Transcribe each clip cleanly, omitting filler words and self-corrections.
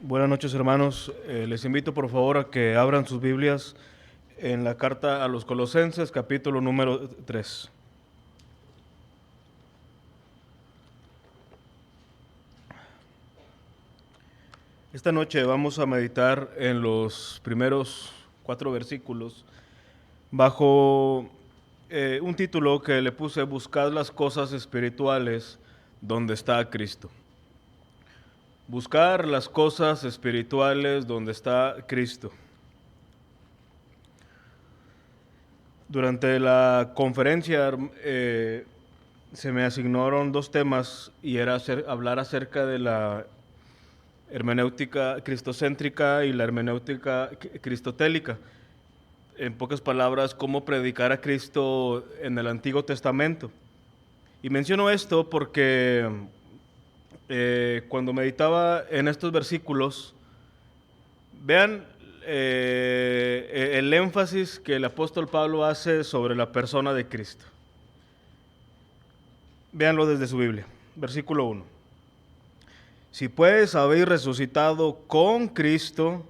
Buenas noches, hermanos. Les invito por favor a que abran sus Biblias en la carta a los Colosenses, capítulo número 3. Esta noche vamos a meditar en los primeros 4 versículos bajo un título que le puse: Buscad las cosas espirituales donde está Cristo. Buscar las cosas espirituales donde está Cristo. Durante la conferencia se me asignaron 2 temas y era hablar acerca de la hermenéutica cristocéntrica y la hermenéutica cristotélica. En pocas palabras, cómo predicar a Cristo en el Antiguo Testamento. Y menciono esto porque cuando meditaba en estos versículos, vean el énfasis que el apóstol Pablo hace sobre la persona de Cristo. Véanlo desde su Biblia, versículo 1. Si pues habéis resucitado con Cristo,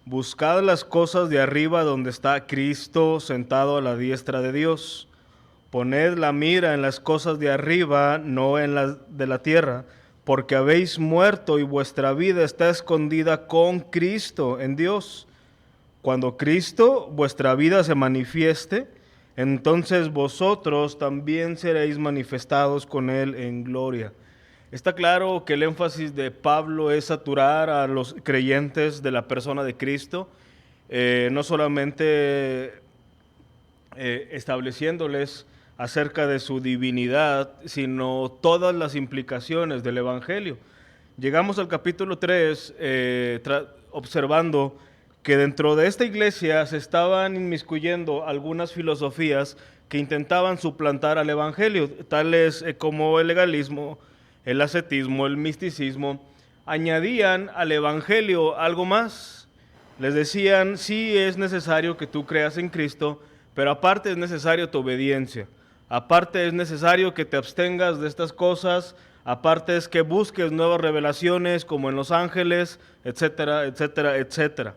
buscad las cosas de arriba donde está Cristo sentado a la diestra de Dios. Poned la mira en las cosas de arriba, no en las de la tierra, porque habéis muerto y vuestra vida está escondida con Cristo en Dios. Cuando Cristo, vuestra vida, se manifieste, entonces vosotros también seréis manifestados con Él en gloria. Está claro que el énfasis de Pablo es saturar a los creyentes de la persona de Cristo, no solamente estableciéndoles acerca de su divinidad, sino todas las implicaciones del Evangelio. Llegamos al capítulo 3 observando que dentro de esta iglesia se estaban inmiscuyendo algunas filosofías que intentaban suplantar al Evangelio, tales como el legalismo, el ascetismo, el misticismo. Añadían al Evangelio algo más. Les decían: sí, es necesario que tú creas en Cristo, pero aparte es necesario tu obediencia. Aparte es necesario que te abstengas de estas cosas. Aparte es que busques nuevas revelaciones como en los ángeles, etcétera, etcétera, etcétera.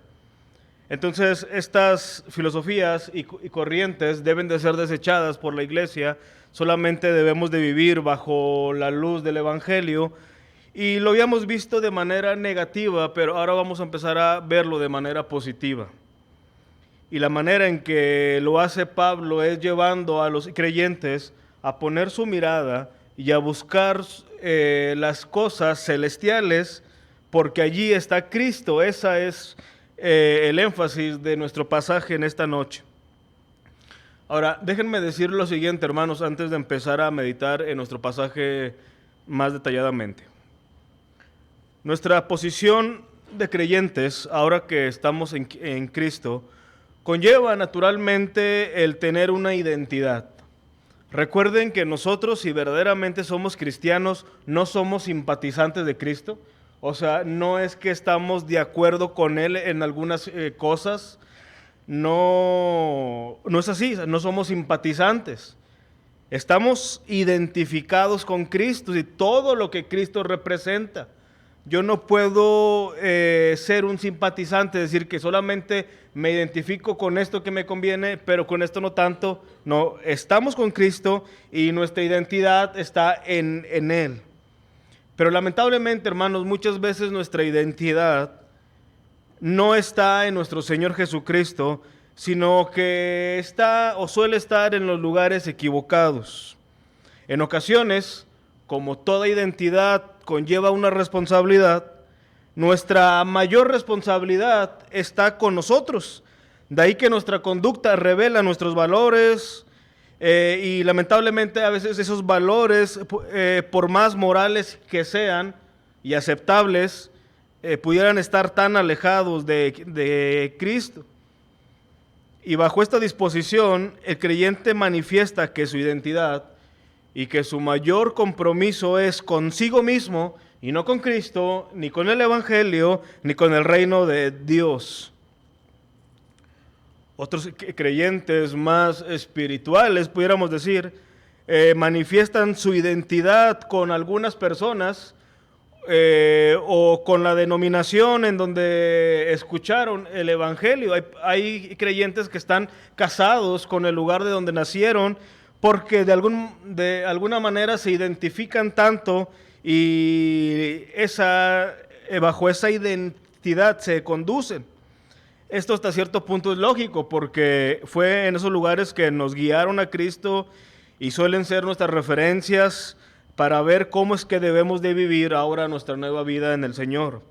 Entonces, estas filosofías y corrientes deben de ser desechadas por la iglesia. Solamente debemos de vivir bajo la luz del Evangelio. Y lo habíamos visto de manera negativa, pero ahora vamos a empezar a verlo de manera positiva. Y la manera en que lo hace Pablo es llevando a los creyentes a poner su mirada y a buscar las cosas celestiales, porque allí está Cristo. Esa es el énfasis de nuestro pasaje en esta noche. Ahora, déjenme decir lo siguiente, hermanos, antes de empezar a meditar en nuestro pasaje más detalladamente. Nuestra posición de creyentes, ahora que estamos en Cristo, conlleva naturalmente el tener una identidad. Recuerden que nosotros, si verdaderamente somos cristianos, no somos simpatizantes de Cristo. O sea, no es que estamos de acuerdo con Él en algunas cosas. No es así, no somos simpatizantes. Estamos identificados con Cristo y todo lo que Cristo representa. Yo no puedo ser un simpatizante, decir que solamente me identifico con esto que me conviene, pero con esto no tanto. No, estamos con Cristo y nuestra identidad está en Él. Pero lamentablemente, hermanos, muchas veces nuestra identidad no está en nuestro Señor Jesucristo, sino que está o suele estar en los lugares equivocados. En ocasiones, como toda identidad conlleva una responsabilidad, nuestra mayor responsabilidad está con nosotros. De ahí que nuestra conducta revela nuestros valores y lamentablemente a veces esos valores, por más morales que sean y aceptables, pudieran estar tan alejados de Cristo. Y bajo esta disposición, el creyente manifiesta que su identidad y que su mayor compromiso es consigo mismo y no con Cristo, ni con el Evangelio, ni con el reino de Dios. Otros creyentes más espirituales, pudiéramos decir, manifiestan su identidad con algunas personas o con la denominación en donde escucharon el Evangelio. Hay creyentes que están casados con el lugar de donde nacieron porque de alguna manera se identifican tanto y bajo esa identidad se conducen. Esto hasta cierto punto es lógico porque fue en esos lugares que nos guiaron a Cristo y suelen ser nuestras referencias para ver cómo es que debemos de vivir ahora nuestra nueva vida en el Señor.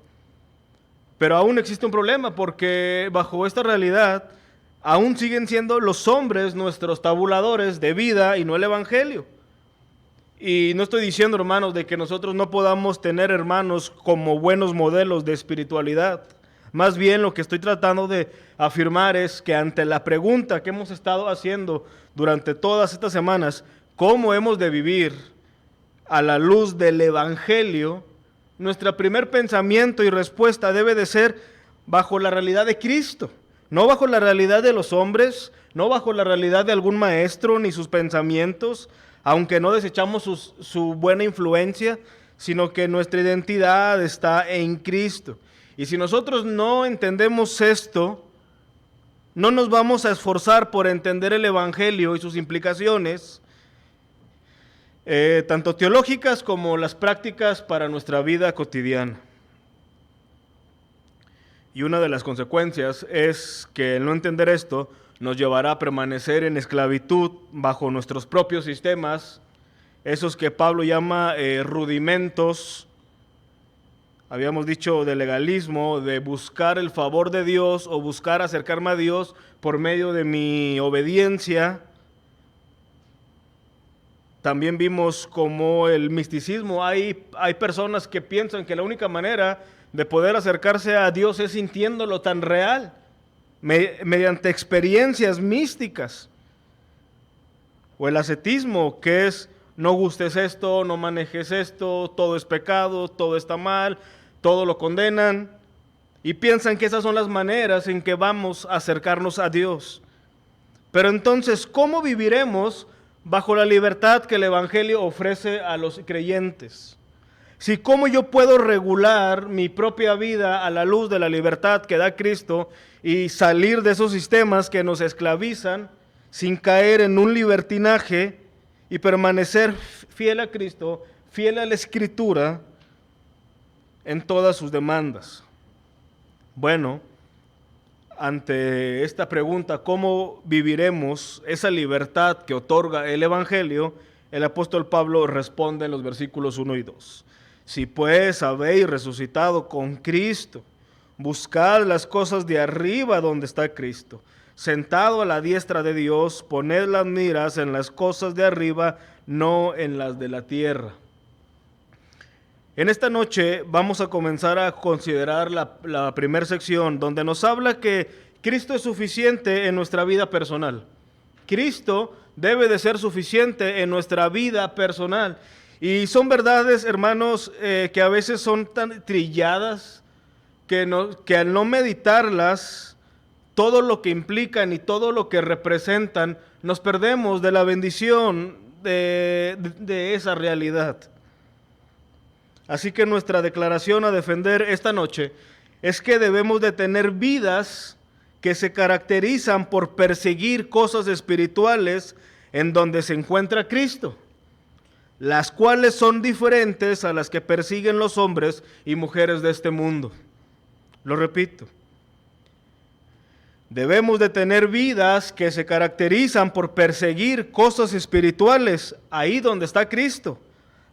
Pero aún existe un problema porque bajo esta realidad aún siguen siendo los hombres nuestros tabuladores de vida y no el Evangelio. Y no estoy diciendo, hermanos, de que nosotros no podamos tener hermanos como buenos modelos de espiritualidad. Más bien lo que estoy tratando de afirmar es que ante la pregunta que hemos estado haciendo durante todas estas semanas, ¿cómo hemos de vivir a la luz del Evangelio? Nuestro primer pensamiento y respuesta debe de ser bajo la realidad de Cristo, no bajo la realidad de los hombres, no bajo la realidad de algún maestro ni sus pensamientos, aunque no desechamos su buena influencia, sino que nuestra identidad está en Cristo. Y si nosotros no entendemos esto, no nos vamos a esforzar por entender el Evangelio y sus implicaciones, tanto teológicas como las prácticas para nuestra vida cotidiana. Y una de las consecuencias es que el no entender esto nos llevará a permanecer en esclavitud bajo nuestros propios sistemas, esos que Pablo llama rudimentos. Habíamos dicho de legalismo, de buscar el favor de Dios o buscar acercarme a Dios por medio de mi obediencia. También vimos como el misticismo. Hay personas que piensan que la única manera de poder acercarse a Dios es sintiéndolo tan real, mediante experiencias místicas. O el ascetismo, que es no gustes esto, no manejes esto, todo es pecado, todo está mal, todo lo condenan. Y piensan que esas son las maneras en que vamos a acercarnos a Dios. Pero entonces, ¿cómo viviremos bajo la libertad que el Evangelio ofrece a los creyentes? Si cómo yo puedo regular mi propia vida a la luz de la libertad que da Cristo y salir de esos sistemas que nos esclavizan sin caer en un libertinaje y permanecer fiel a Cristo, fiel a la Escritura en todas sus demandas. Bueno, ante esta pregunta, ¿cómo viviremos esa libertad que otorga el Evangelio? El apóstol Pablo responde en los versículos 1 y 2. Si pues habéis resucitado con Cristo, buscad las cosas de arriba donde está Cristo, sentado a la diestra de Dios, poned las miras en las cosas de arriba, no en las de la tierra. En esta noche vamos a comenzar a considerar la primera sección, donde nos habla que Cristo es suficiente en nuestra vida personal. Cristo debe de ser suficiente en nuestra vida personal. Y son verdades, hermanos, que a veces son tan trilladas que al no meditarlas, todo lo que implican y todo lo que representan, nos perdemos de la bendición de esa realidad. Así que nuestra declaración a defender esta noche es que debemos de tener vidas que se caracterizan por perseguir cosas espirituales en donde se encuentra Cristo, las cuales son diferentes a las que persiguen los hombres y mujeres de este mundo. Lo repito. Debemos de tener vidas que se caracterizan por perseguir cosas espirituales ahí donde está Cristo,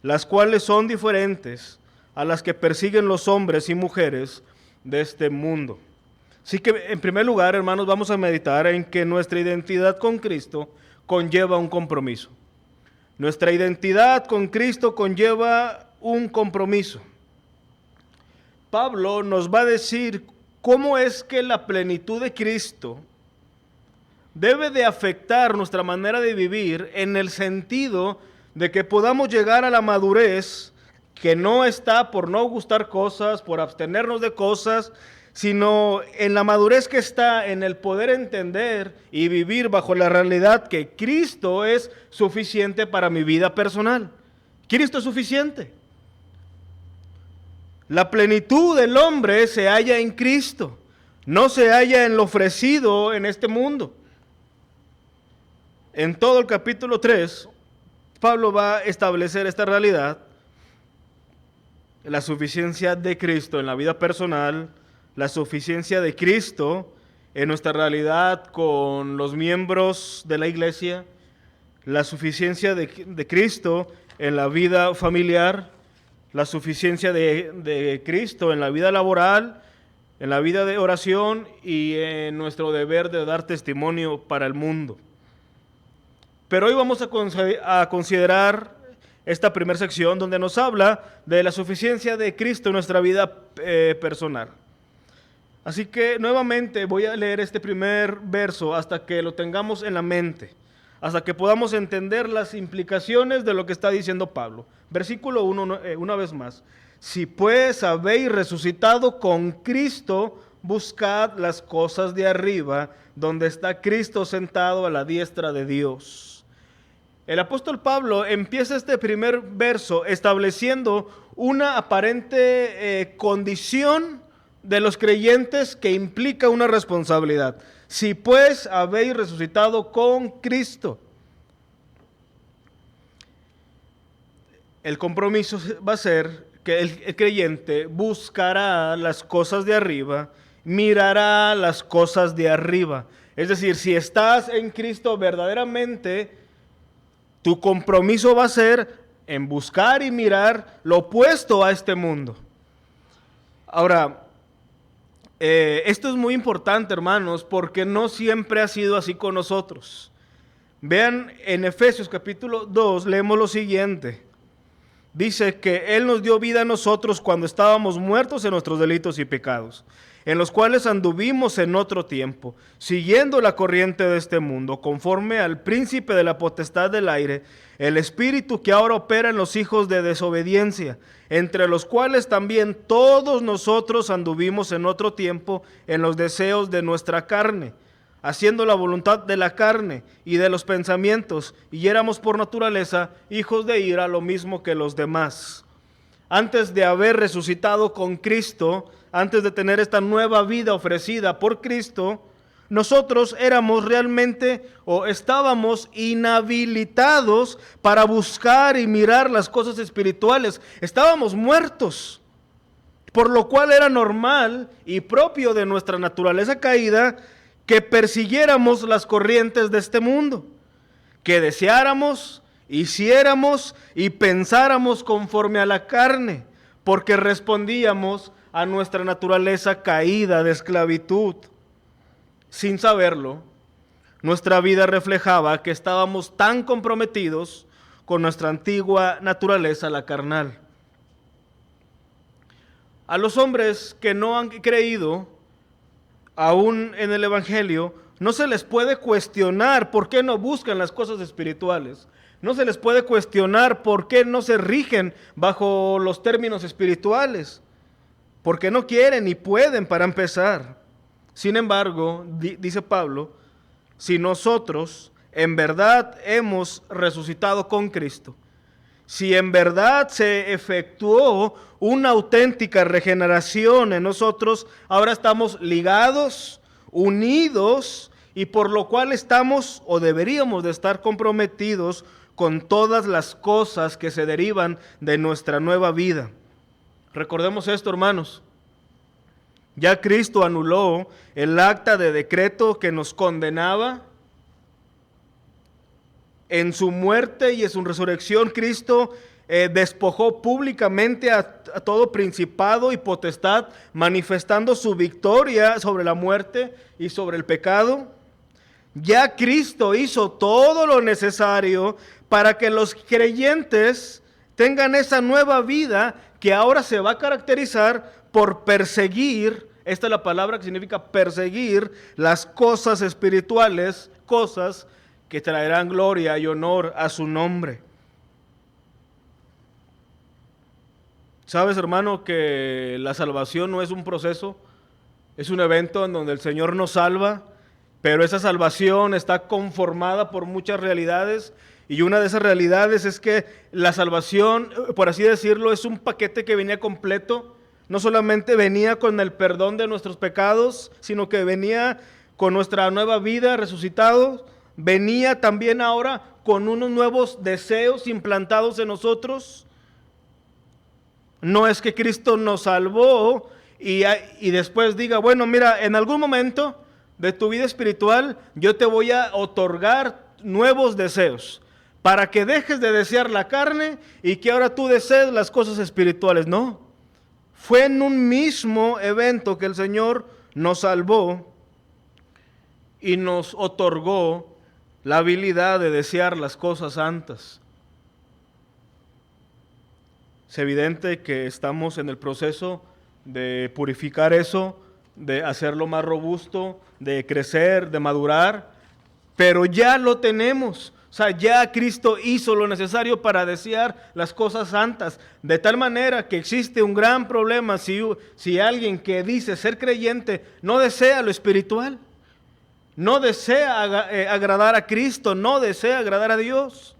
las cuales son diferentes a las que persiguen los hombres y mujeres de este mundo. Así que, en primer lugar, hermanos, vamos a meditar en que nuestra identidad con Cristo conlleva un compromiso. Nuestra identidad con Cristo conlleva un compromiso. Pablo nos va a decir cómo es que la plenitud de Cristo debe de afectar nuestra manera de vivir en el sentido de que podamos llegar a la madurez que no está por no gustar cosas, por abstenernos de cosas, sino en la madurez que está en el poder entender y vivir bajo la realidad que Cristo es suficiente para mi vida personal. Cristo es suficiente. La plenitud del hombre se halla en Cristo, no se halla en lo ofrecido en este mundo. En todo el capítulo 3, Pablo va a establecer esta realidad, la suficiencia de Cristo en la vida personal, la suficiencia de Cristo en nuestra realidad con los miembros de la iglesia, la suficiencia de Cristo en la vida familiar, la suficiencia de Cristo en la vida laboral, en la vida de oración y en nuestro deber de dar testimonio para el mundo. Pero hoy vamos a considerar esta primera sección donde nos habla de la suficiencia de Cristo en nuestra vida personal. Así que nuevamente voy a leer este primer verso hasta que lo tengamos en la mente, hasta que podamos entender las implicaciones de lo que está diciendo Pablo. Versículo 1, una vez más. Si pues habéis resucitado con Cristo, buscad las cosas de arriba, donde está Cristo sentado a la diestra de Dios. El apóstol Pablo empieza este primer verso estableciendo una aparente condición de los creyentes que implica una responsabilidad. Si pues habéis resucitado con Cristo. El compromiso va a ser que el creyente buscará las cosas de arriba, mirará las cosas de arriba. Es decir, si estás en Cristo verdaderamente, tu compromiso va a ser en buscar y mirar lo opuesto a este mundo. Ahora, esto es muy importante, hermanos, porque no siempre ha sido así con nosotros. Vean, en Efesios capítulo 2 leemos lo siguiente. Dice que Él nos dio vida a nosotros cuando estábamos muertos en nuestros delitos y pecados, en los cuales anduvimos en otro tiempo, siguiendo la corriente de este mundo, conforme al príncipe de la potestad del aire, el espíritu que ahora opera en los hijos de desobediencia, entre los cuales también todos nosotros anduvimos en otro tiempo en los deseos de nuestra carne, haciendo la voluntad de la carne y de los pensamientos, y éramos por naturaleza hijos de ira, lo mismo que los demás. Antes de haber resucitado con Cristo, antes de tener esta nueva vida ofrecida por Cristo, nosotros éramos realmente o estábamos inhabilitados para buscar y mirar las cosas espirituales. Estábamos muertos, por lo cual era normal y propio de nuestra naturaleza caída que persiguiéramos las corrientes de este mundo, que deseáramos, hiciéramos y pensáramos conforme a la carne, porque respondíamos a nuestra naturaleza caída de esclavitud. Sin saberlo, nuestra vida reflejaba que estábamos tan comprometidos con nuestra antigua naturaleza, la carnal. A los hombres que no han creído aún en el Evangelio, no se les puede cuestionar por qué no buscan las cosas espirituales. No se les puede cuestionar por qué no se rigen bajo los términos espirituales. Porque no quieren ni pueden para empezar. Sin embargo, dice Pablo, si nosotros en verdad hemos resucitado con Cristo, si en verdad se efectuó una auténtica regeneración en nosotros, ahora estamos ligados, unidos, y por lo cual estamos o deberíamos de estar comprometidos con todas las cosas que se derivan de nuestra nueva vida. Recordemos esto, hermanos. Ya Cristo anuló el acta de decreto que nos condenaba. En su muerte y en su resurrección, Cristo despojó públicamente a todo principado y potestad, manifestando su victoria sobre la muerte y sobre el pecado. Ya Cristo hizo todo lo necesario para que los creyentes tengan esa nueva vida que ahora se va a caracterizar por perseguir, esta es la palabra que significa perseguir, las cosas espirituales, cosas que traerán gloria y honor a su nombre. ¿Sabes, hermano, que la salvación no es un proceso? Es un evento en donde el Señor nos salva, pero esa salvación está conformada por muchas realidades, y una de esas realidades es que la salvación, por así decirlo, es un paquete que venía completo. No solamente venía con el perdón de nuestros pecados, sino que venía con nuestra nueva vida resucitados. Venía también ahora con unos nuevos deseos implantados en nosotros. No es que Cristo nos salvó y después diga, bueno, mira, en algún momento de tu vida espiritual yo te voy a otorgar nuevos deseos para que dejes de desear la carne y que ahora tú desees las cosas espirituales. No, fue en un mismo evento que el Señor nos salvó y nos otorgó la habilidad de desear las cosas santas. Es evidente que estamos en el proceso de purificar eso, de hacerlo más robusto, de crecer, de madurar, pero ya lo tenemos. O sea, ya Cristo hizo lo necesario para desear las cosas santas, de tal manera que existe un gran problema si alguien que dice ser creyente no desea lo espiritual, no desea agradar a Cristo, no desea agradar a Dios.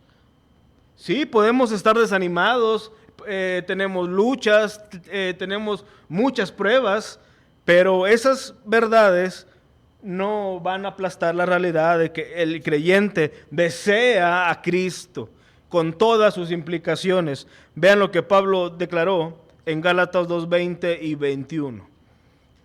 Sí, podemos estar desanimados, tenemos luchas, tenemos muchas pruebas, pero esas verdades no van a aplastar la realidad de que el creyente desea a Cristo con todas sus implicaciones. Vean lo que Pablo declaró en Gálatas 2:20 y 21.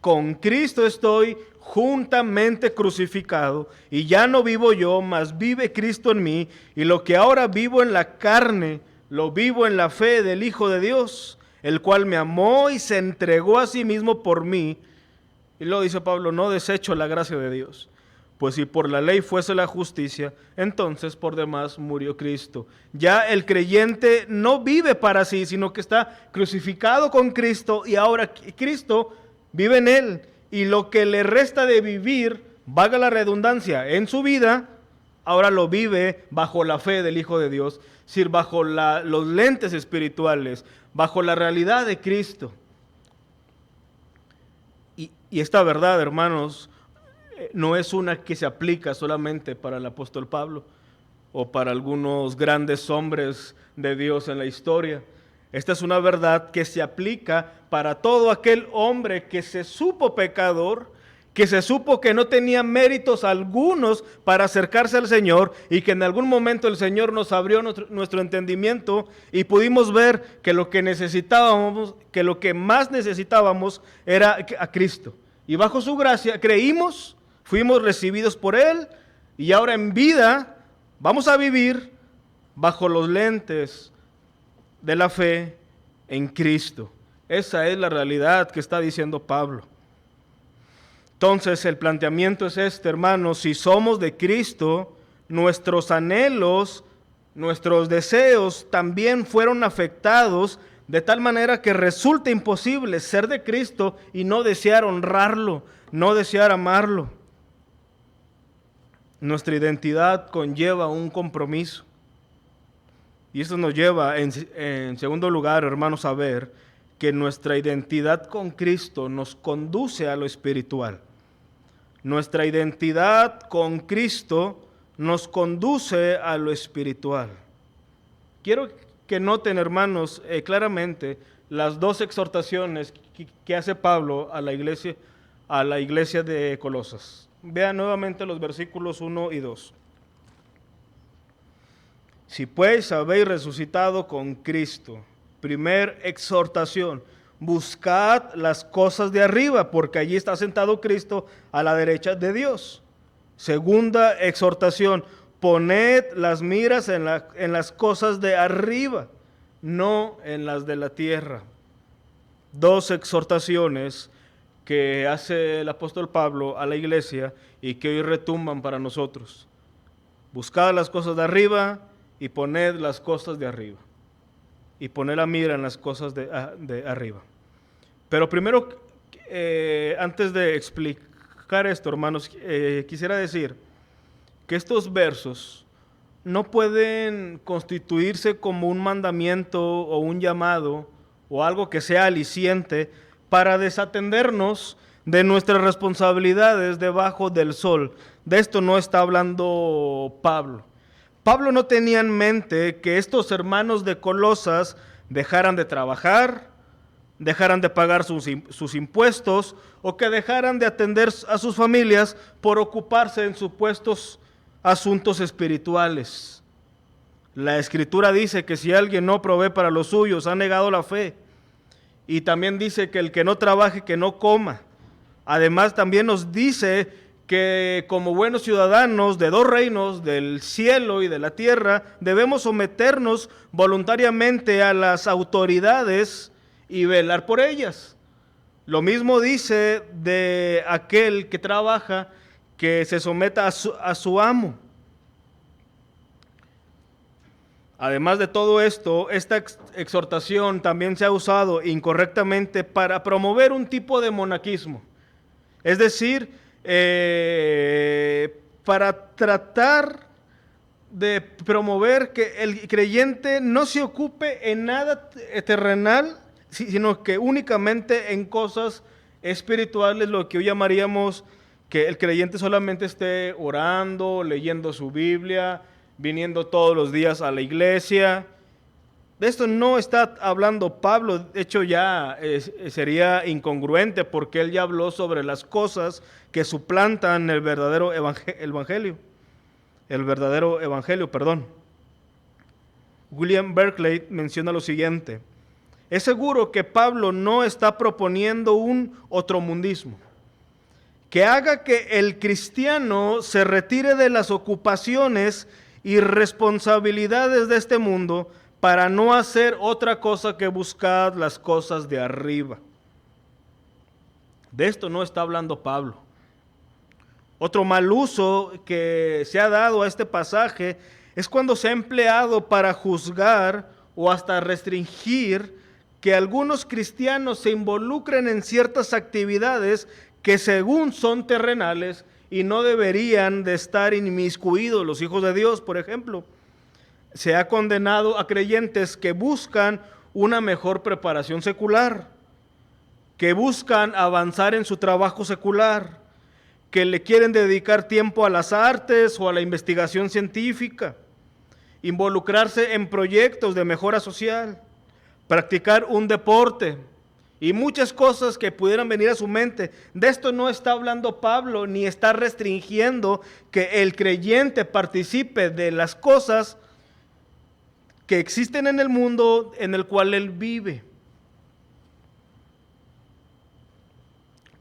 Con Cristo estoy juntamente crucificado, y ya no vivo yo, mas vive Cristo en mí, y lo que ahora vivo en la carne, lo vivo en la fe del Hijo de Dios, el cual me amó y se entregó a sí mismo por mí. Y luego dice Pablo, no desecho la gracia de Dios, pues si por la ley fuese la justicia, entonces por demás murió Cristo. Ya el creyente no vive para sí, sino que está crucificado con Cristo, y ahora Cristo vive en él, y lo que le resta de vivir, valga la redundancia, en su vida, ahora lo vive bajo la fe del Hijo de Dios, es decir, bajo los lentes espirituales, bajo la realidad de Cristo. Y esta verdad, hermanos, no es una que se aplica solamente para el apóstol Pablo o para algunos grandes hombres de Dios en la historia. Esta es una verdad que se aplica para todo aquel hombre que se supo pecador, que se supo que no tenía méritos algunos para acercarse al Señor, y que en algún momento el Señor nos abrió nuestro entendimiento y pudimos ver que lo que necesitábamos, que lo que más necesitábamos era a Cristo. Y bajo su gracia creímos, fuimos recibidos por Él, y ahora en vida vamos a vivir bajo los lentes de la fe en Cristo. Esa es la realidad que está diciendo Pablo. Entonces el planteamiento es este, hermanos: si somos de Cristo, nuestros anhelos, nuestros deseos también fueron afectados, de tal manera que resulta imposible ser de Cristo y no desear honrarlo, no desear amarlo. Nuestra identidad conlleva un compromiso. Y eso nos lleva, en segundo lugar, hermanos, a ver que nuestra identidad con Cristo nos conduce a lo espiritual. Nuestra identidad con Cristo nos conduce a lo espiritual. Quiero que noten, hermanos, claramente las dos exhortaciones que hace Pablo a la iglesia de Colosas. Vean nuevamente los versículos 1 y 2. Si pues habéis resucitado con Cristo, primer exhortación, buscad las cosas de arriba, porque allí está sentado Cristo a la derecha de Dios. Segunda exhortación, poned las miras en las cosas de arriba, no en las de la tierra. Dos exhortaciones que hace el apóstol Pablo a la iglesia y que hoy retumban para nosotros. Buscad las cosas de arriba y poned las cosas de arriba. Y poner la mira en las cosas de arriba. Pero primero, antes de explicar esto, hermanos, quisiera decir que estos versos no pueden constituirse como un mandamiento o un llamado o algo que sea aliciente para desatendernos de nuestras responsabilidades debajo del sol. De esto no está hablando Pablo. Pablo no tenía en mente que estos hermanos de Colosas dejaran de trabajar, dejaran de pagar sus impuestos o que dejaran de atender a sus familias por ocuparse en supuestos asuntos espirituales. La Escritura dice que si alguien no provee para los suyos, ha negado la fe. Y también dice que el que no trabaje, que no coma. Además, también nos dice que como buenos ciudadanos de dos reinos, del cielo y de la tierra, debemos someternos voluntariamente a las autoridades y velar por ellas. Lo mismo dice de aquel que trabaja, que se someta a su amo. Además de todo esto, esta exhortación también se ha usado incorrectamente para promover un tipo de monaquismo. Es decir, para tratar de promover que el creyente no se ocupe en nada terrenal, sino que únicamente en cosas espirituales, lo que hoy llamaríamos que el creyente solamente esté orando, leyendo su Biblia, viniendo todos los días a la iglesia. De esto no está hablando Pablo, de hecho ya sería incongruente porque él ya habló sobre las cosas que suplantan el verdadero evangelio. William Berkeley menciona lo siguiente: es seguro que Pablo no está proponiendo un otromundismo que haga que el cristiano se retire de las ocupaciones y responsabilidades de este mundo para no hacer otra cosa que buscar las cosas de arriba. De esto no está hablando Pablo. Otro mal uso que se ha dado a este pasaje es cuando se ha empleado para juzgar o hasta restringir que algunos cristianos se involucren en ciertas actividades que según son terrenales y no deberían de estar inmiscuidos. Los hijos de Dios, por ejemplo. Se ha condenado a creyentes que buscan una mejor preparación secular, que buscan avanzar en su trabajo secular, que le quieren dedicar tiempo a las artes o a la investigación científica, involucrarse en proyectos de mejora social, practicar un deporte y muchas cosas que pudieran venir a su mente. De esto no está hablando Pablo, ni está restringiendo que el creyente participe de las cosas que existen en el mundo en el cual él vive.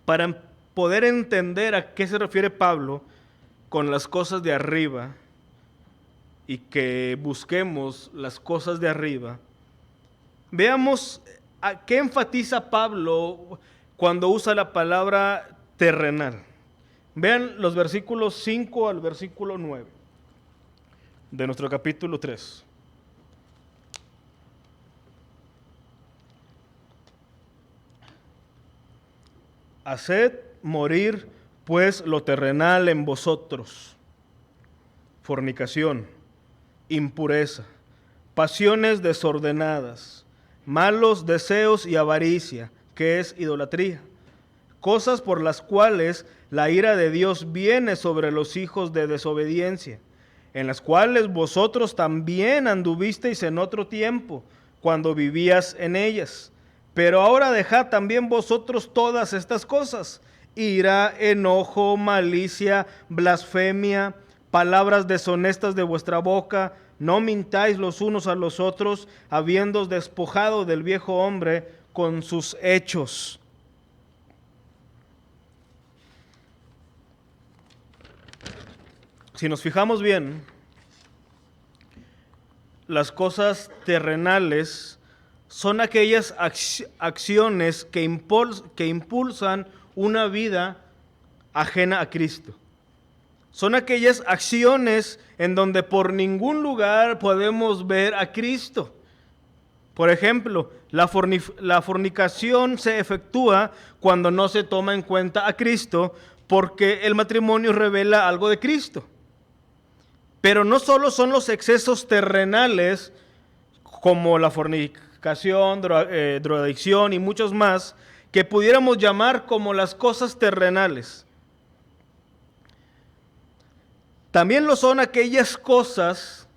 Para poder entender a qué se refiere Pablo con las cosas de arriba y que busquemos las cosas de arriba, veamos a qué enfatiza Pablo cuando usa la palabra terrenal. Vean los versículos 5 al versículo 9 de nuestro capítulo 3. Haced morir pues lo terrenal en vosotros: fornicación, impureza, pasiones desordenadas, malos deseos y avaricia, que es idolatría, cosas por las cuales la ira de Dios viene sobre los hijos de desobediencia, en las cuales vosotros también anduvisteis en otro tiempo, cuando vivías en ellas. Pero ahora dejad también vosotros todas estas cosas: ira, enojo, malicia, blasfemia, palabras deshonestas de vuestra boca. No mintáis los unos a los otros, habiéndoos despojado del viejo hombre con sus hechos. Si nos fijamos bien, las cosas terrenales son aquellas acciones que impulsan una vida ajena a Cristo. Son aquellas acciones en donde por ningún lugar podemos ver a Cristo. Por ejemplo, la fornicación se efectúa cuando no se toma en cuenta a Cristo, porque el matrimonio revela algo de Cristo. Pero no solo son los excesos terrenales, como la fornicación, drogadicción y muchos más, que pudiéramos llamar como las cosas terrenales. También lo son aquellas cosas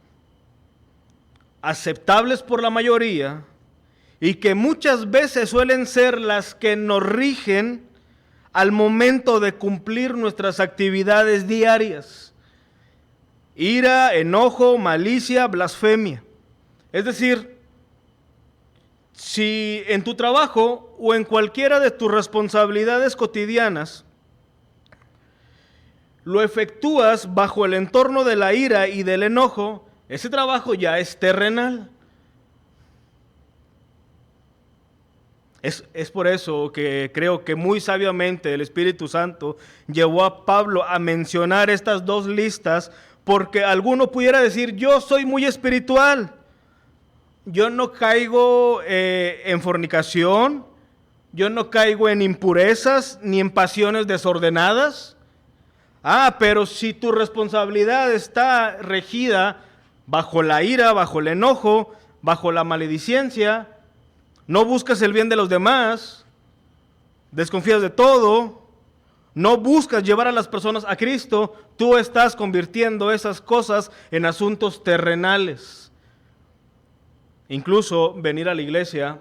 aceptables por la mayoría, y que muchas veces suelen ser las que nos rigen al momento de cumplir nuestras actividades diarias. Ira, enojo, malicia, blasfemia. Es decir, si en tu trabajo o en cualquiera de tus responsabilidades cotidianas lo efectúas bajo el entorno de la ira y del enojo, ese trabajo ya es terrenal. Es por eso que creo que muy sabiamente el Espíritu Santo llevó a Pablo a mencionar estas dos listas, porque alguno pudiera decir, yo soy muy espiritual, yo no caigo en fornicación, yo no caigo en impurezas ni en pasiones desordenadas. Pero si tu responsabilidad está regida bajo la ira, bajo el enojo, bajo la maledicencia, no buscas el bien de los demás, desconfías de todo, no buscas llevar a las personas a Cristo, tú estás convirtiendo esas cosas en asuntos terrenales. Incluso venir a la iglesia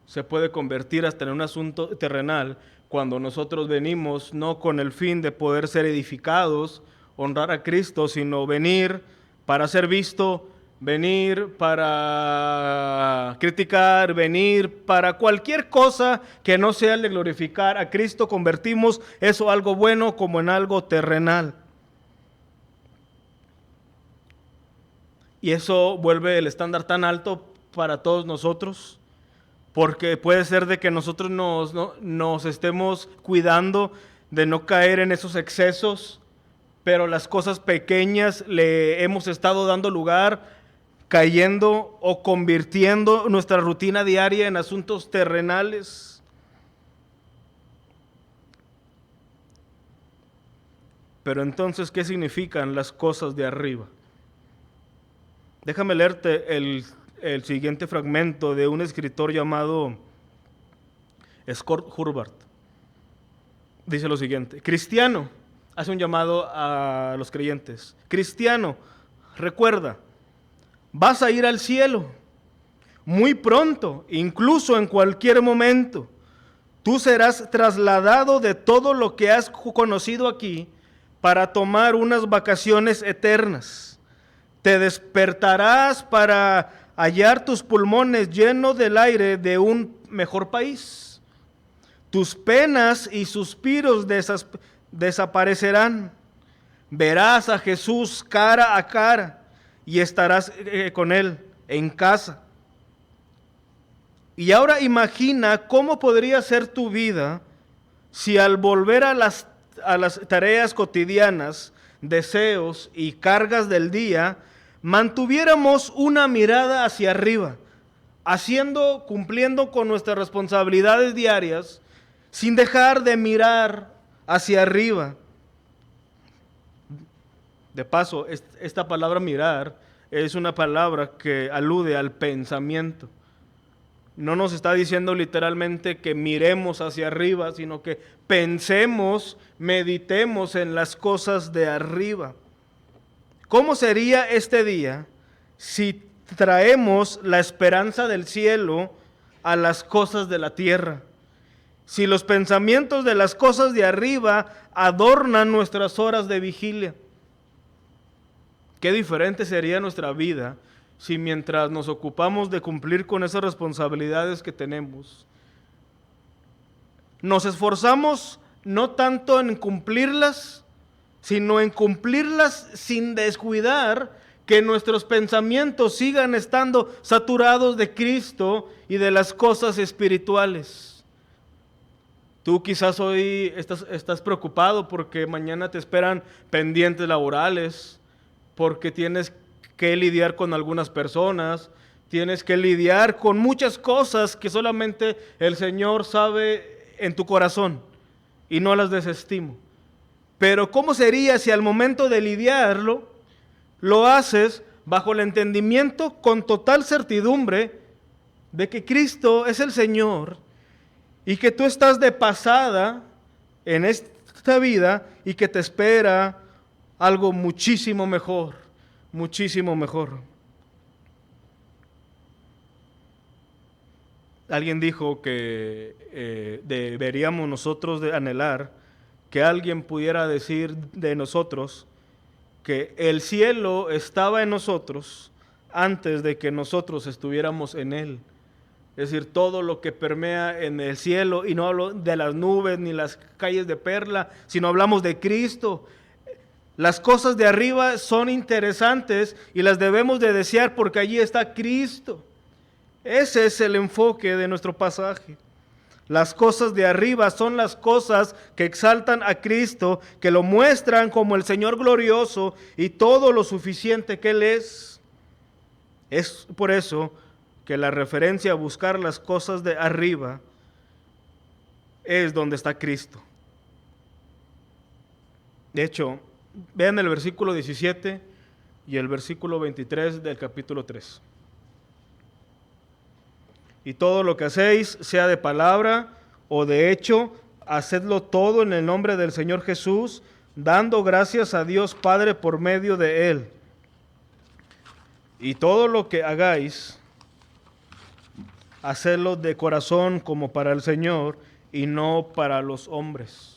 se puede convertir hasta en un asunto terrenal cuando nosotros venimos no con el fin de poder ser edificados, honrar a Cristo, sino venir para ser visto, venir para criticar, venir para cualquier cosa que no sea el de glorificar a Cristo. Convertimos eso algo bueno como en algo terrenal. Y eso vuelve el estándar tan alto para todos nosotros, porque puede ser de que nosotros nos estemos cuidando de no caer en esos excesos, pero las cosas pequeñas le hemos estado dando lugar, cayendo o convirtiendo nuestra rutina diaria en asuntos terrenales. Pero entonces, ¿qué significan las cosas de arriba? Déjame leerte el siguiente fragmento de un escritor llamado Scott Hubbard. Dice lo siguiente: cristiano, hace un llamado a los creyentes. Cristiano, recuerda, vas a ir al cielo muy pronto, incluso en cualquier momento. Tú serás trasladado de todo lo que has conocido aquí para tomar unas vacaciones eternas. Te despertarás para hallar tus pulmones llenos del aire de un mejor país. Tus penas y suspiros desaparecerán. Verás a Jesús cara a cara y estarás con Él en casa. Y ahora imagina cómo podría ser tu vida si al volver a las tareas cotidianas, deseos y cargas del día, mantuviéramos una mirada hacia arriba, cumpliendo con nuestras responsabilidades diarias, sin dejar de mirar hacia arriba. De paso, esta palabra mirar es una palabra que alude al pensamiento. No nos está diciendo literalmente que miremos hacia arriba, sino que pensemos, meditemos en las cosas de arriba. ¿Cómo sería este día si traemos la esperanza del cielo a las cosas de la tierra? Si los pensamientos de las cosas de arriba adornan nuestras horas de vigilia. Qué diferente sería nuestra vida si mientras nos ocupamos de cumplir con esas responsabilidades que tenemos, nos esforzamos no tanto en cumplirlas, sino en cumplirlas sin descuidar que nuestros pensamientos sigan estando saturados de Cristo y de las cosas espirituales. Tú quizás hoy estás preocupado porque mañana te esperan pendientes laborales, porque tienes que lidiar con algunas personas, tienes que lidiar con muchas cosas que solamente el Señor sabe en tu corazón y no las desestimo. Pero ¿cómo sería si al momento de lidiarlo, lo haces bajo el entendimiento con total certidumbre de que Cristo es el Señor y que tú estás de pasada en esta vida y que te espera algo muchísimo mejor, muchísimo mejor? Alguien dijo que deberíamos nosotros de anhelar que alguien pudiera decir de nosotros que el cielo estaba en nosotros antes de que nosotros estuviéramos en él. Es decir, todo lo que permea en el cielo, y no hablo de las nubes ni las calles de perla, sino hablamos de Cristo. Las cosas de arriba son interesantes y las debemos de desear porque allí está Cristo. Ese es el enfoque de nuestro pasaje. Las cosas de arriba son las cosas que exaltan a Cristo, que lo muestran como el Señor glorioso y todo lo suficiente que Él es. Es por eso que la referencia a buscar las cosas de arriba es donde está Cristo. De hecho, vean el versículo 17 y el versículo 23 del capítulo 3. Y todo lo que hacéis, sea de palabra o de hecho, hacedlo todo en el nombre del Señor Jesús, dando gracias a Dios Padre por medio de Él. Y todo lo que hagáis, hacedlo de corazón como para el Señor y no para los hombres.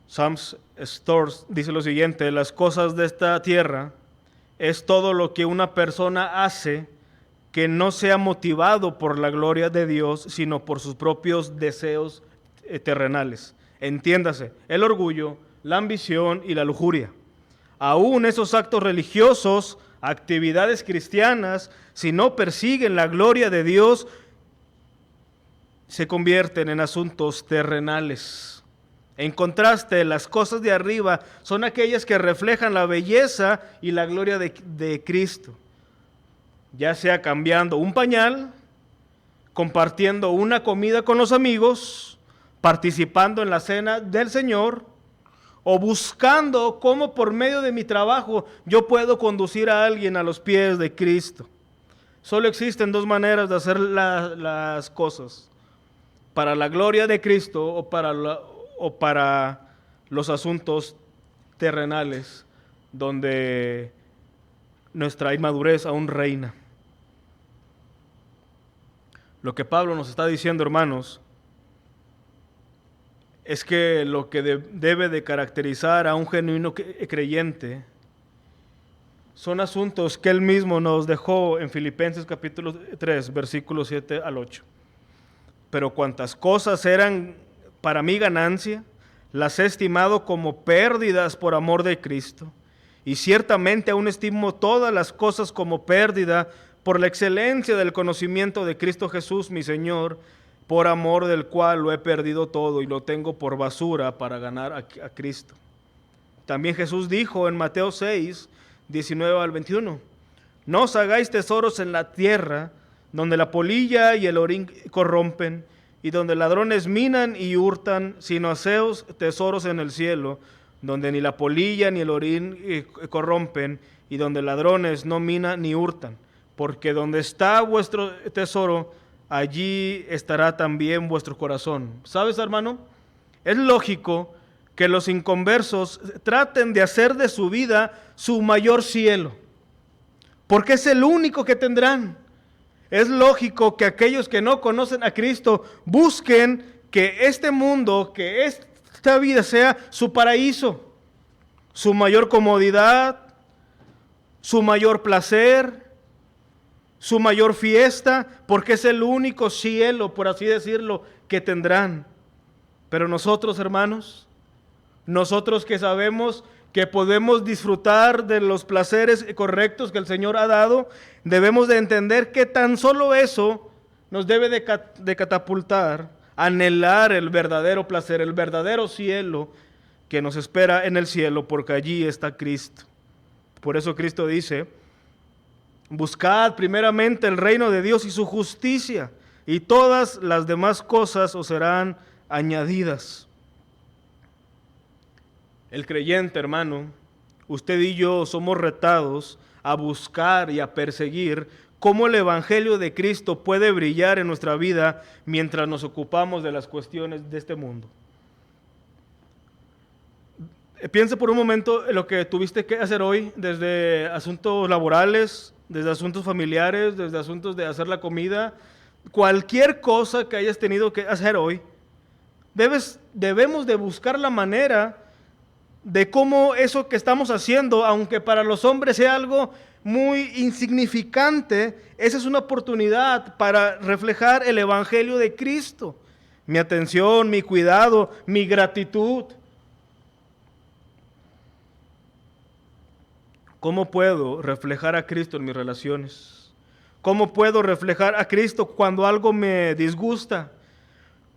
Sam Storrs dice lo siguiente: las cosas de esta tierra es todo lo que una persona hace que no sea motivado por la gloria de Dios, sino por sus propios deseos terrenales. Entiéndase, el orgullo, la ambición y la lujuria. Aún esos actos religiosos, actividades cristianas, si no persiguen la gloria de Dios, se convierten en asuntos terrenales. En contraste, las cosas de arriba son aquellas que reflejan la belleza y la gloria de Cristo. Ya sea cambiando un pañal, compartiendo una comida con los amigos, participando en la cena del Señor, o buscando cómo por medio de mi trabajo yo puedo conducir a alguien a los pies de Cristo. Solo existen dos maneras de hacer las cosas: para la gloria de Cristo o para los asuntos terrenales, donde nuestra inmadurez aún reina. Lo que Pablo nos está diciendo, hermanos, es que lo que debe de caracterizar a un genuino creyente son asuntos que él mismo nos dejó en Filipenses capítulo 3, versículos 7 al 8. Pero cuantas cosas eran para mi ganancia, las he estimado como pérdidas por amor de Cristo. Y ciertamente aún estimo todas las cosas como pérdida por la excelencia del conocimiento de Cristo Jesús, mi Señor, por amor del cual lo he perdido todo y lo tengo por basura para ganar a Cristo. También Jesús dijo en Mateo 6, 19 al 21, no os hagáis tesoros en la tierra, donde la polilla y el orín corrompen, y donde ladrones minan y hurtan, sino haceos tesoros en el cielo, donde ni la polilla ni el orín corrompen, y donde ladrones no minan ni hurtan, porque donde está vuestro tesoro, allí estará también vuestro corazón. ¿Sabes, hermano? Es lógico que los inconversos traten de hacer de su vida su mayor cielo, porque es el único que tendrán. Es lógico que aquellos que no conocen a Cristo busquen que este mundo, que esta vida sea su paraíso, su mayor comodidad, su mayor placer, su mayor fiesta, porque es el único cielo, por así decirlo, que tendrán. Pero nosotros, hermanos, nosotros que sabemos que podemos disfrutar de los placeres correctos que el Señor ha dado, debemos de entender que tan solo eso nos debe de catapultar, anhelar el verdadero placer, el verdadero cielo que nos espera en el cielo, porque allí está Cristo. Por eso Cristo dice: buscad primeramente el reino de Dios y su justicia, y todas las demás cosas os serán añadidas. El creyente, hermano, usted y yo somos retados a buscar y a perseguir cómo el Evangelio de Cristo puede brillar en nuestra vida mientras nos ocupamos de las cuestiones de este mundo. Piensa por un momento en lo que tuviste que hacer hoy, desde asuntos laborales, desde asuntos familiares, desde asuntos de hacer la comida, cualquier cosa que hayas tenido que hacer hoy, debemos de buscar la manera de cómo eso que estamos haciendo, aunque para los hombres sea algo muy insignificante, esa es una oportunidad para reflejar el Evangelio de Cristo. Mi atención, mi cuidado, mi gratitud. ¿Cómo puedo reflejar a Cristo en mis relaciones? ¿Cómo puedo reflejar a Cristo cuando algo me disgusta?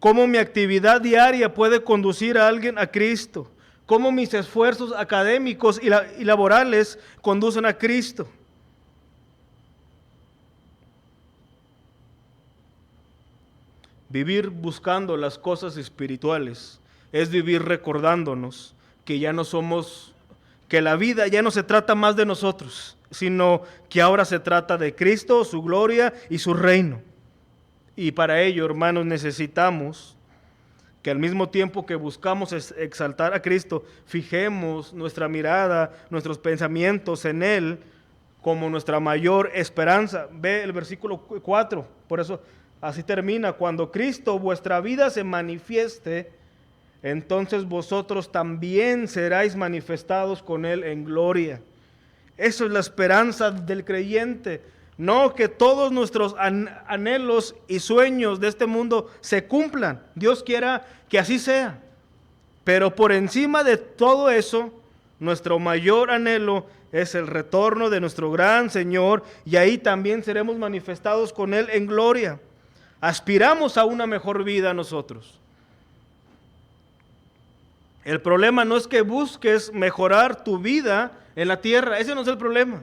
¿Cómo mi actividad diaria puede conducir a alguien a Cristo? ¿Cómo mis esfuerzos académicos y laborales conducen a Cristo? Vivir buscando las cosas espirituales es vivir recordándonos que ya no somos, que la vida ya no se trata más de nosotros, sino que ahora se trata de Cristo, su gloria y su reino. Y para ello, hermanos, necesitamos que al mismo tiempo que buscamos exaltar a Cristo, fijemos nuestra mirada, nuestros pensamientos en Él como nuestra mayor esperanza. Ve el versículo 4, por eso así termina: cuando Cristo vuestra vida se manifieste, entonces vosotros también seráis manifestados con Él en gloria. Eso es la esperanza del creyente. No que todos nuestros anhelos y sueños de este mundo se cumplan. Dios quiera que así sea. Pero por encima de todo eso, nuestro mayor anhelo es el retorno de nuestro gran Señor, y ahí también seremos manifestados con Él en gloria. Aspiramos a una mejor vida nosotros. El problema no es que busques mejorar tu vida en la tierra, ese no es el problema.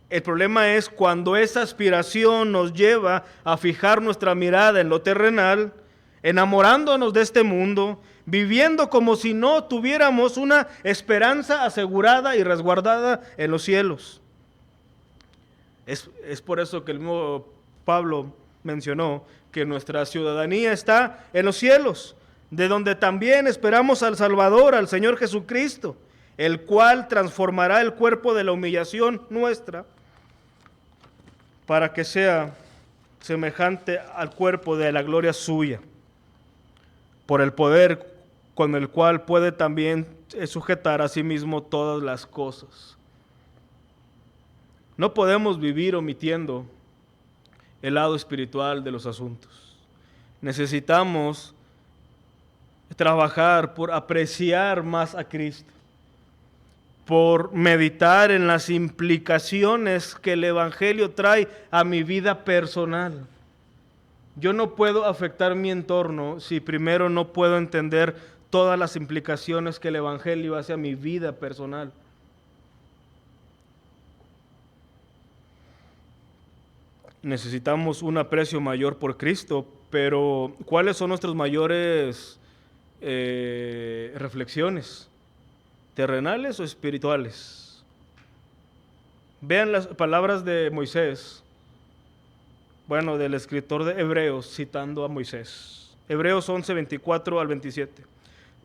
El problema es cuando esa aspiración nos lleva a fijar nuestra mirada en lo terrenal, enamorándonos de este mundo, viviendo como si no tuviéramos una esperanza asegurada y resguardada en los cielos. Es por eso que el mismo Pablo mencionó que nuestra ciudadanía está en los cielos, de donde también esperamos al Salvador, al Señor Jesucristo, el cual transformará el cuerpo de la humillación nuestra para que sea semejante al cuerpo de la gloria suya, por el poder con el cual puede también sujetar a sí mismo todas las cosas. No podemos vivir omitiendo el lado espiritual de los asuntos. Necesitamos trabajar por apreciar más a Cristo, por meditar en las implicaciones que el Evangelio trae a mi vida personal. Yo no puedo afectar mi entorno si primero no puedo entender todas las implicaciones que el Evangelio hace a mi vida personal. Necesitamos un aprecio mayor por Cristo, pero ¿cuáles son nuestras mayores reflexiones? ¿Terrenales o espirituales? Vean las palabras de Moisés, del escritor de Hebreos, citando a Moisés. Hebreos 11, 24 al 27.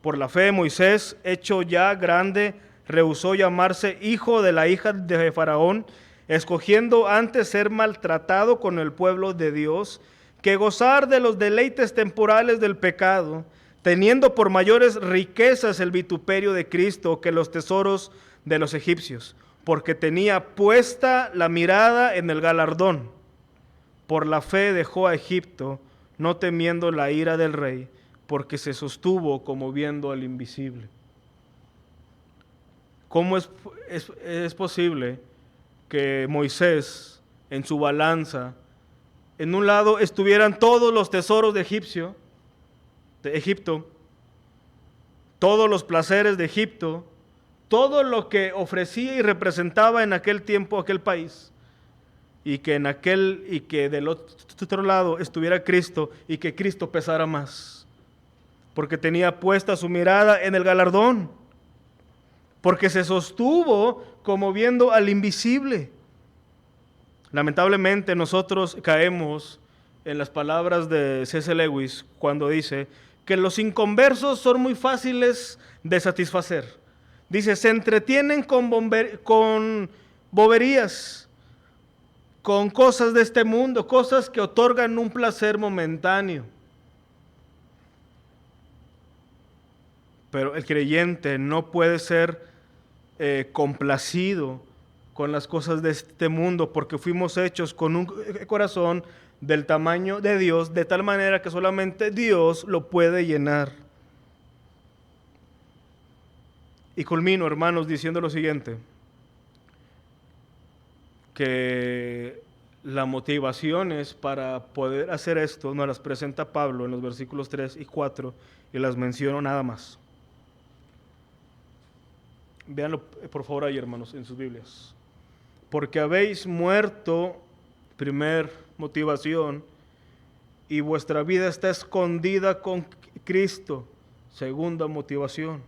Por la fe Moisés, hecho ya grande, rehusó llamarse hijo de la hija de Faraón, escogiendo antes ser maltratado con el pueblo de Dios, que gozar de los deleites temporales del pecado, teniendo por mayores riquezas el vituperio de Cristo que los tesoros de los egipcios, porque tenía puesta la mirada en el galardón. Por la fe dejó a Egipto, no temiendo la ira del rey, porque se sostuvo como viendo al invisible. ¿Cómo es posible que Moisés, en su balanza, en un lado estuvieran todos los tesoros de Egipto, todos los placeres de Egipto, todo lo que ofrecía y representaba en aquel tiempo aquel país, y que del otro lado estuviera Cristo, y que Cristo pesara más, porque tenía puesta su mirada en el galardón, porque se sostuvo como viendo al invisible? Lamentablemente nosotros caemos en las palabras de C.S. Lewis cuando dice que los inconversos son muy fáciles de satisfacer. Dice, se entretienen con boberías, con cosas de este mundo, cosas que otorgan un placer momentáneo. Pero el creyente no puede ser complacido con las cosas de este mundo, porque fuimos hechos con un corazón del tamaño de Dios, de tal manera que solamente Dios lo puede llenar. Y culmino, hermanos, diciendo lo siguiente, que las motivaciones para poder hacer esto nos las presenta Pablo en los versículos 3 y 4 y las menciono nada más. Véanlo por favor ahí, hermanos, en sus Biblias. Porque habéis muerto, primer motivación, y vuestra vida está escondida con Cristo, segunda motivación.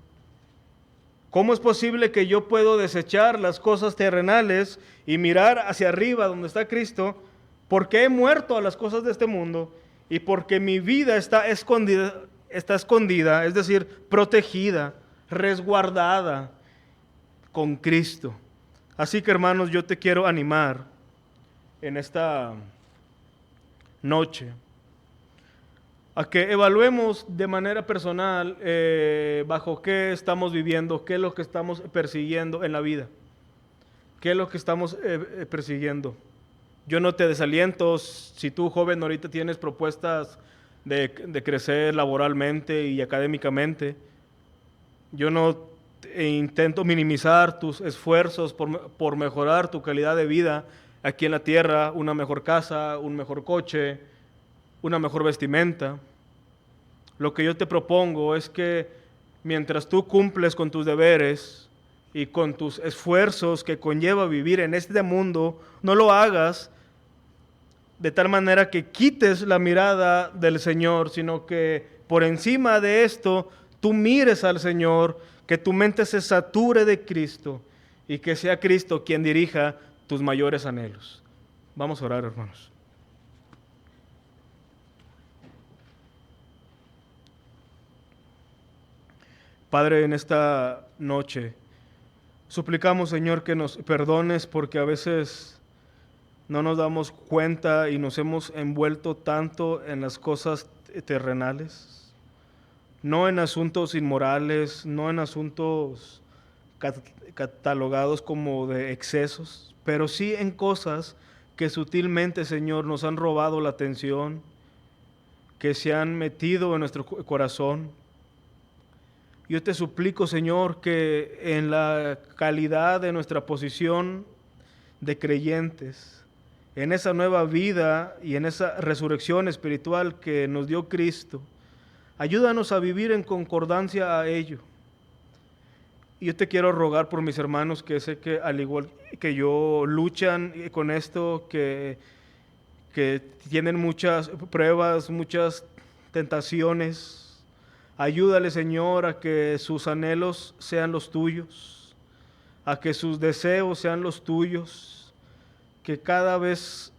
¿Cómo es posible que yo puedo desechar las cosas terrenales y mirar hacia arriba donde está Cristo? Porque he muerto a las cosas de este mundo y porque mi vida está escondida, es decir, protegida, resguardada con Cristo. Así que, hermanos, yo te quiero animar en esta noche a que evaluemos de manera personal bajo qué estamos viviendo, qué es lo que estamos persiguiendo en la vida, qué es lo que estamos persiguiendo. Yo no te desaliento si tú, joven, ahorita tienes propuestas de crecer laboralmente y académicamente. Yo no intento minimizar tus esfuerzos por mejorar tu calidad de vida aquí en la tierra, una mejor casa, un mejor coche, una mejor vestimenta. Lo que yo te propongo es que mientras tú cumples con tus deberes y con tus esfuerzos que conlleva vivir en este mundo, no lo hagas de tal manera que quites la mirada del Señor, sino que por encima de esto tú mires al Señor, que tu mente se sature de Cristo y que sea Cristo quien dirija tus mayores anhelos. Vamos a orar, hermanos. Padre, en esta noche suplicamos, Señor, que nos perdones porque a veces no nos damos cuenta y nos hemos envuelto tanto en las cosas terrenales, no en asuntos inmorales, no en asuntos catalogados como de excesos, pero sí en cosas que sutilmente, Señor, nos han robado la atención, que se han metido en nuestro corazón. Yo te suplico, Señor, que en la calidad de nuestra posición de creyentes, en esa nueva vida y en esa resurrección espiritual que nos dio Cristo, ayúdanos a vivir en concordancia a ello. Y yo te quiero rogar por mis hermanos que sé que al igual que yo luchan con esto, que tienen muchas pruebas, muchas tentaciones. Ayúdale, Señor, a que sus anhelos sean los tuyos, a que sus deseos sean los tuyos, que cada vez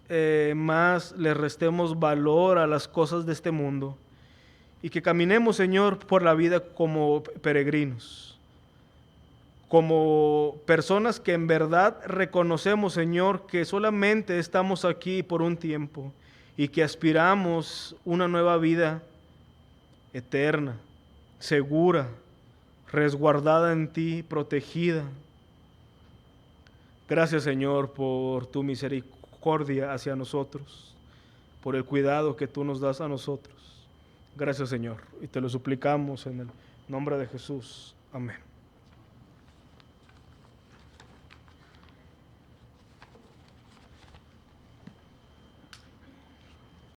más le restemos valor a las cosas de este mundo y que caminemos, Señor, por la vida como peregrinos, como personas que en verdad reconocemos, Señor, que solamente estamos aquí por un tiempo y que aspiramos una nueva vida eterna, segura, resguardada en ti, protegida. Gracias, Señor, por tu misericordia hacia nosotros, por el cuidado que tú nos das a nosotros. Gracias, Señor, y te lo suplicamos en el nombre de Jesús. Amén.